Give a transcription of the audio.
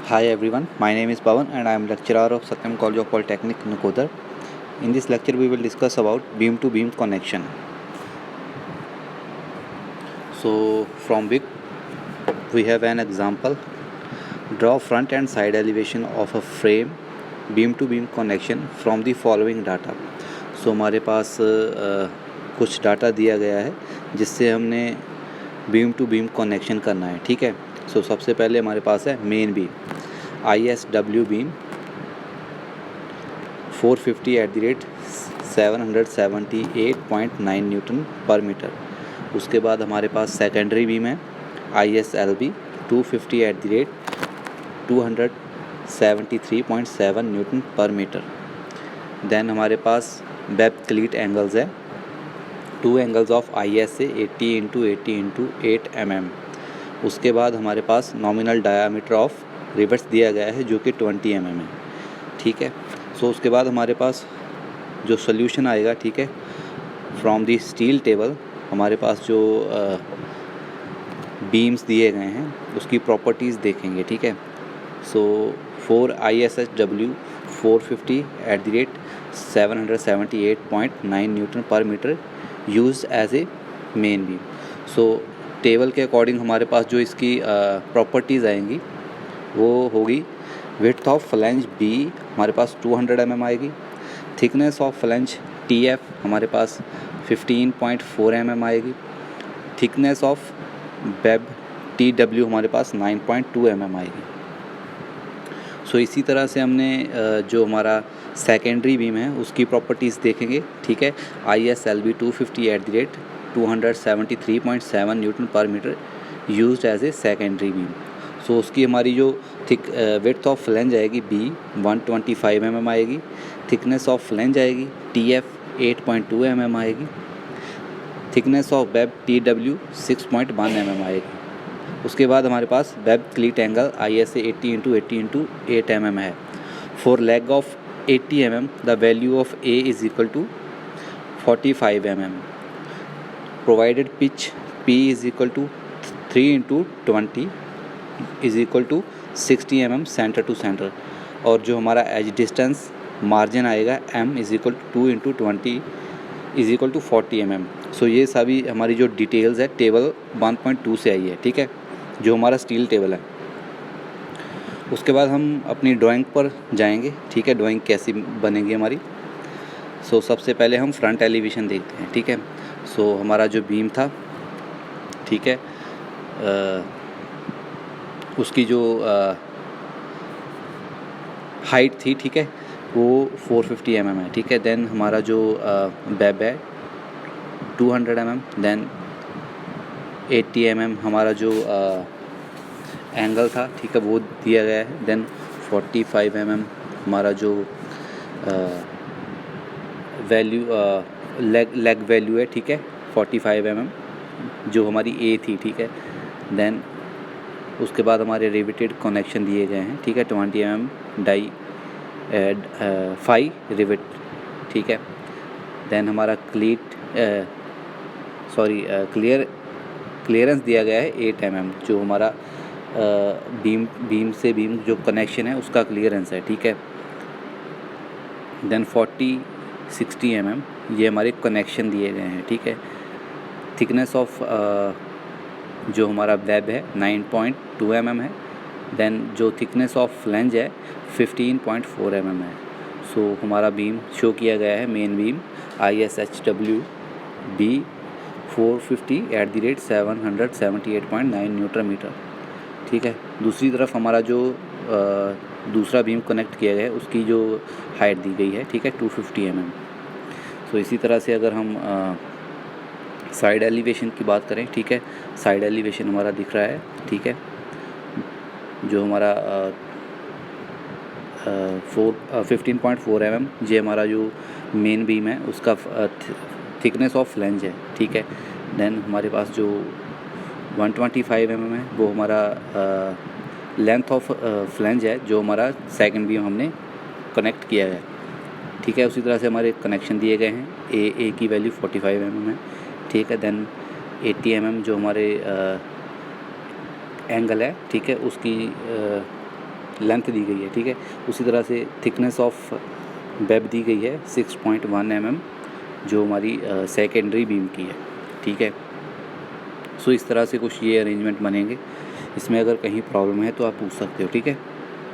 Hi everyone, my name is Pawan and I am lecturer of Satyam College of Polytechnic, Nakodar. In this lecture we will discuss about beam to beam connection. So from big we have an example. Draw front and side elevation of a frame beam to beam connection from the following data. So हमारे पास कुछ data दिया गया है जिससे हमने beam to beam connection करना है, ठीक है। सो सबसे पहले हमारे पास है main beam ISW beam 450 at the rate 778.9 newton per metre. उसके बाद हमारे पास सेकेंडरी बीम है ISLB 250 at the rate 273.7 newton per metre. Then हमारे पास वेब क्लीट एंगल्स है, 2 angles of ISA 80x80x8 mm। उसके बाद हमारे पास नॉमिनल डायामीटर ऑफ रिवर्स दिया गया है जो कि 20 mm है, ठीक है। सो उसके बाद हमारे पास जो सोल्यूशन आएगा, ठीक है, फ्रॉम दी स्टील टेबल हमारे पास जो बीम्स दिए गए हैं उसकी प्रॉपर्टीज़ देखेंगे, ठीक है। So for ISHW 450 at the rate 778.9 newton per metre use as a main beam. So table के अकॉर्डिंग हमारे पास जो इसकी प्रॉपर्टीज़ आएंगी वो होगी विड्थ ऑफ फ्लैंज B हमारे पास 200 mm आएगी, थिकनेस ऑफ फ्लैंज TF हमारे पास 15.4 mm आएगी, थिकनेस ऑफ वेब TW हमारे पास 9.2 mm आएगी। सो इसी तरह से हमने जो हमारा सेकेंडरी बीम है उसकी प्रॉपर्टीज़ देखेंगे, ठीक है। ISLB 250 at the rate 273.7 newton per metre used as a secondary beam. So उसकी हमारी जो विड्थ ऑफ फ्लैंज आएगी B 125 mm आएगी, थिकनेस ऑफ फ्लैंज आएगी TF 8.2 mm आएगी, thickness of web TW 6.1 mm आएगी। उसके बाद हमारे पास web cleat angle ISA 80x80x8 mm है। For leg of 80 mm the value of A is equal to 45 mm। Provided pitch P is equal to 3x20 is equal to 60 mm centre to centre. और जो हमारा edge distance margin आएगा M is equal to 2x20 is equal to 40 mm। So ये सभी हमारी जो details है table 1.2 से आई है, ठीक है, जो हमारा स्टील टेबल है। उसके बाद हम अपनी ड्राइंग पर जाएंगे, ठीक है, ड्राइंग कैसी बनेगी हमारी। सो सबसे पहले हम फ्रंट एलिवेशन देखते हैं, ठीक है। सो हमारा जो बीम था, ठीक है, उसकी जो हाइट थी, ठीक है, वो 450 mm है, ठीक है। देन हमारा जो वेब है 200 mm, देन 80 mm हमारा जो एंगल था, ठीक है, वो दिया गया है। देन 45 mm हमारा जो वैल्यू लेग वैल्यू है, ठीक है, 45 mm जो हमारी A थी, ठीक है। देन उसके बाद हमारे रिवेटेड कनेक्शन दिए गए हैं, ठीक है, 20 mm डाई 5 रिवेट, ठीक है। देन हमारा क्लियरेंस दिया गया है 8 mm जो हमारा बीम से बीम जो कनेक्शन है उसका क्लियरेंस है, ठीक है। देन 40-60 mm ये हमारे कनेक्शन दिए गए हैं, ठीक है। थिकनेस ऑफ जो हमारा वेब है 9.2 mm है। देन जो थिकनेस ऑफ फ्लैंज है 15.4 mm है। सो हमारा बीम शो किया गया है main beam ISHW B 450 at the rate 778.9 newton metre, ठीक है। दूसरी तरफ हमारा जो दूसरा बीम कनेक्ट किया गया है उसकी जो हाइट दी गई है, ठीक है, 250 mm। सो इसी तरह से अगर हम साइड एलिवेशन की बात करें, ठीक है, साइड एलिवेशन हमारा दिख रहा है, ठीक है, जो हमारा 15.4 mm ये हमारा जो मेन बीम है उसका थिकनेस ऑफ फ्लैंज है, ठीक है। देन हमारे पास जो 125 mm है वो हमारा लेंथ ऑफ फ्लैंज है जो हमारा सेकंड बीम हमने कनेक्ट किया है, ठीक है। उसी तरह से हमारे कनेक्शन दिए गए हैं। ए की वैल्यू 45 mm है, ठीक है। देन 80 mm जो हमारे एंगल है, ठीक है, उसकी लेंथ दी गई है, ठीक है। उसी तरह से थिकनेस ऑफ वेब दी गई है 6.1 mm, जो हमारी सेकेंडरी बीम की है, ठीक है। सो इस तरह से कुछ ये अरेंजमेंट बनेंगे। इसमें अगर कहीं प्रॉब्लम है तो आप पूछ सकते हो, ठीक है।